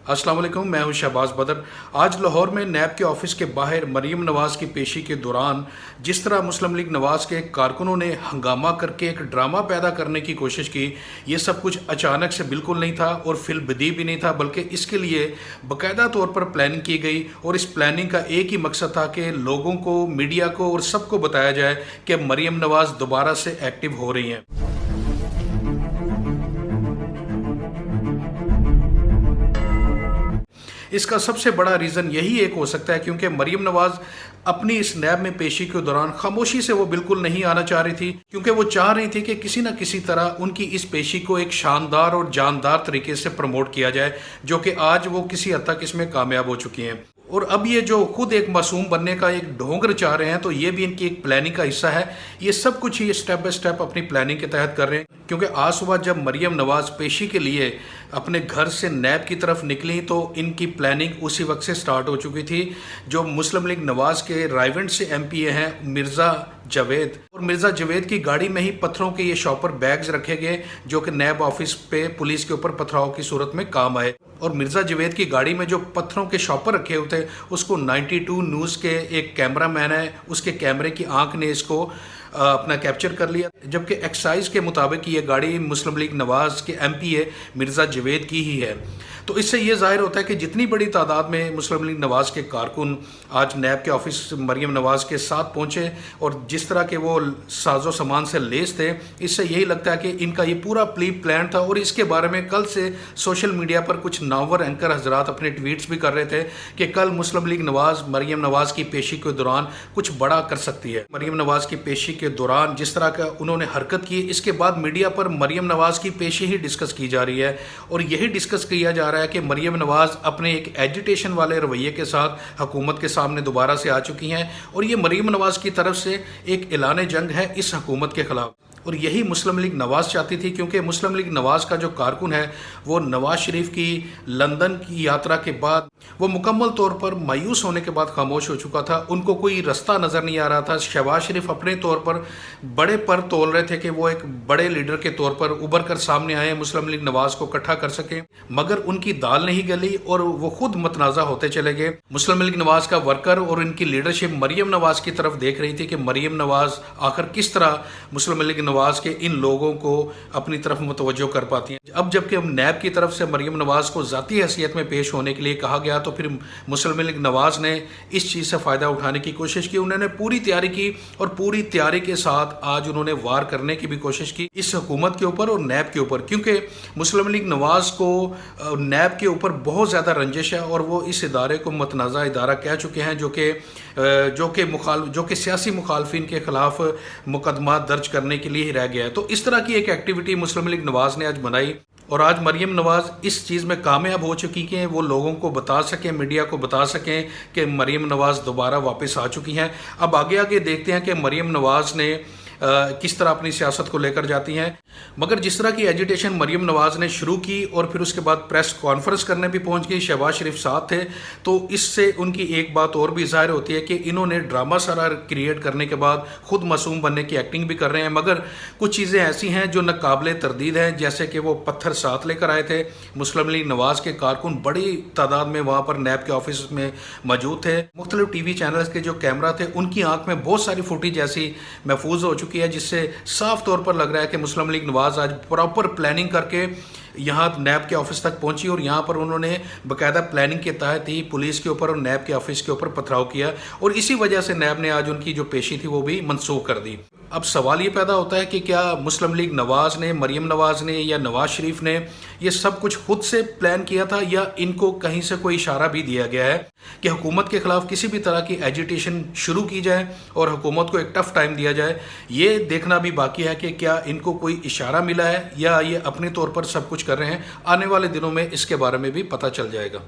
अस्सलाम वालेकुम, मैं हूं शहबाज बदर। आज लाहौर में नैब के ऑफिस के बाहर मरीम नवाज़ की पेशी के दौरान जिस तरह मुस्लिम लीग नवाज़ के कारकुनों ने हंगामा करके एक ड्रामा पैदा करने की कोशिश की, ये सब कुछ अचानक से बिल्कुल नहीं था और फिलबदी भी नहीं था, बल्कि इसके लिए बाकायदा तौर पर प्लानिंग की गई। और इस प्लानिंग का एक ही मकसद था कि लोगों को, मीडिया को और सबको बताया जाए कि मरीम नवाज़ दोबारा से एक्टिव हो रही हैं। इसका सबसे बड़ा रीज़न यही एक हो सकता है क्योंकि मरीम नवाज़ अपनी इस नैब में पेशी के दौरान खामोशी से वो बिल्कुल नहीं आना चाह रही थी, क्योंकि वो चाह रही थी कि किसी न किसी तरह उनकी इस पेशी को एक शानदार और जानदार तरीके से प्रमोट किया जाए, जो कि आज वो किसी हद तक इसमें कामयाब हो चुकी हैं। और अब ये जो खुद एक मासूम बनने का एक ढोंग रचा रहे हैं, तो ये भी इनकी एक प्लानिंग का हिस्सा है। ये सब कुछ ये स्टेप बाय स्टेप अपनी प्लानिंग के तहत कर रहे हैं, क्योंकि आज सुबह जब मरीम नवाज़ पेशी के लिए अपने घर से नैब की तरफ निकली तो इनकी प्लानिंग उसी वक्त से स्टार्ट हो चुकी थी। जो मुस्लिम लीग नवाज़ के रायवंड से MPA हैं मिर्ज़ा जावेद, और मिर्ज़ा जावेद की गाड़ी में ही पत्थरों के ये शॉपर बैग्स रखे गए जो कि नैब ऑफिस पे पुलिस के ऊपर पथराव की सूरत में काम आए। और मिर्ज़ा जावेद की गाड़ी में जो पत्थरों के शॉपर रखे हुए थे, उसको 92 न्यूज़ के एक कैमरामैन है, उसके कैमरे की आंख ने इसको अपना कैप्चर कर लिया, जबकि एक्साइज के मुताबिक ये गाड़ी मुस्लिम लीग नवाज़ के MPA मिर्ज़ा जावेद की ही है। तो इससे ये जाहिर होता है कि जितनी बड़ी तादाद में मुस्लिम लीग नवाज़ के कारकुन आज नैब के ऑफिस मरीम नवाज़ के साथ पहुँचे और जिस तरह के वो साजो सामान से लेस थे, इससे यही लगता है कि इनका ये पूरा प्री प्लान था। और इसके बारे में कल से सोशल मीडिया पर कुछ नामवर एंकर हजरात अपने ट्वीट्स भी कर रहे थे कि कल मुस्लिम लीग नवाज़ मरीम नवाज़ की पेशी के दौरान कुछ बड़ा कर सकती है। मरीम नवाज़ की पेशी के दौरान जिस तरह का उन्होंने हरकत की, इसके बाद मीडिया पर मरीम नवाज़ की पेशी ही डिस्कस की जा रही है और यही डिस्कस किया जा रहा है कि मरीम नवाज़ अपने एक एजिटेशन वाले रवैये के साथ हुकूमत के सामने दोबारा से आ चुकी हैं और ये मरीम नवाज़ की तरफ से एक ऐलान जंग है इस हुकूमत के खिलाफ। और यही मुस्लिम लीग नवाज़ चाहती थी, क्योंकि मुस्लिम लीग नवाज़ का जो कारकुन है वो नवाज़ शरीफ की लंदन की यात्रा के बाद वो मुकम्मल तौर पर मायूस होने के बाद खामोश हो चुका था। उनको कोई रास्ता नज़र नहीं आ रहा था। शहबाज शरीफ अपने तौर पर बड़े पर तोल रहे थे कि वो एक बड़े लीडर के तौर पर उभर कर सामने आए, मुस्लिम लीग नवाज़ को इकट्ठा कर सकें, मगर उनकी दाल नहीं गली और वो खुद मतनाज़ा होते चले गए। मुस्लिम लीग नवाज़ का वर्कर और इनकी लीडरशिप मरीम नवाज़ की तरफ देख रही थी कि मरीम नवाज़ आखिर किस तरह मुस्लिम लीग नवाज़ के इन लोगों को अपनी तरफ मुतवज्जो कर पाती हैं। अब जबकि हम नैब की तरफ से मरीम नवाज़ को ज़ाती हैसियत में पेश होने के लिए कहा गया, तो फिर मुस्लिम लीग नवाज़ ने इस चीज़ से फ़ायदा उठाने की कोशिश की। उन्होंने पूरी तैयारी की और पूरी तैयारी के साथ आज उन्होंने वार करने की भी कोशिश की इस हुकूमत के ऊपर और नैब के ऊपर, क्योंकि मुस्लिम लीग नवाज़ को नैब के ऊपर बहुत ज़्यादा रंजिश है और वो इस इदारे को मतनाज़ा इदारा कह चुके हैं, जो कि सियासी मुखालफिन के ख़िलाफ़ मुकदमा दर्ज करने के लिए ही रह गया है। तो इस तरह की एक एक्टिविटी मुस्लिम लीग नवाज़ ने आज बनाई और आज मरीम नवाज़ इस चीज़ में कामयाब हो चुकी कि वो लोगों को बता सकें, मीडिया को बता सकें कि मरीम नवाज़ दोबारा वापस आ चुकी हैं। अब आगे आगे देखते हैं कि मरीम नवाज़ ने किस तरह अपनी सियासत को लेकर जाती हैं। मगर जिस तरह की एजिटेशन मरीम नवाज़ ने शुरू की और फिर उसके बाद प्रेस कॉन्फ्रेंस करने भी पहुंच गई, शहबाज शरीफ साथ थे, तो इससे उनकी एक बात और भी ज़ाहिर होती है कि इन्होंने ड्रामा सारा क्रिएट करने के बाद खुद मासूम बनने की एक्टिंग भी कर रहे हैं। मगर कुछ चीज़ें ऐसी हैं जो नाकाबिले तरदीद हैं, जैसे कि वो पत्थर साथ लेकर आए थे। मुस्लिम लीग नवाज़ के कारकुन बड़ी तादाद में वहाँ पर नैब के ऑफिस में मौजूद थे। मुख्तलिफ TV चैनल्स के जो कैमरा थे उनकी आँख में बहुत सारी फुटेज ऐसी महफूज हो चुकी है, जिससे साफ तौर पर लग रहा है कि मुस्लिम लीग नवाज़ आज प्रॉपर प्लानिंग करके यहाँ नैब के ऑफिस तक पहुंची और यहाँ पर उन्होंने बाकायदा प्लानिंग के तहत ही पुलिस के ऊपर और नैब के ऑफिस के ऊपर पथराव किया और इसी वजह से नैब ने आज उनकी जो पेशी थी वो भी मनसूख कर दी। अब सवाल ये पैदा होता है कि क्या मुस्लिम लीग नवाज़ ने, मरीम नवाज़ ने या नवाज़ शरीफ ने ये सब कुछ खुद से प्लान किया था, या इनको कहीं से कोई इशारा भी दिया गया है कि हुकूमत के ख़िलाफ़ किसी भी तरह की एजिटेशन शुरू की जाए और हुकूमत को एक टफ टाइम दिया जाए। ये देखना भी बाकी है कि क्या इनको कोई इशारा मिला है या ये अपने तौर पर सब कुछ कर रहे हैं। आने वाले दिनों में इसके बारे में भी पता चल जाएगा।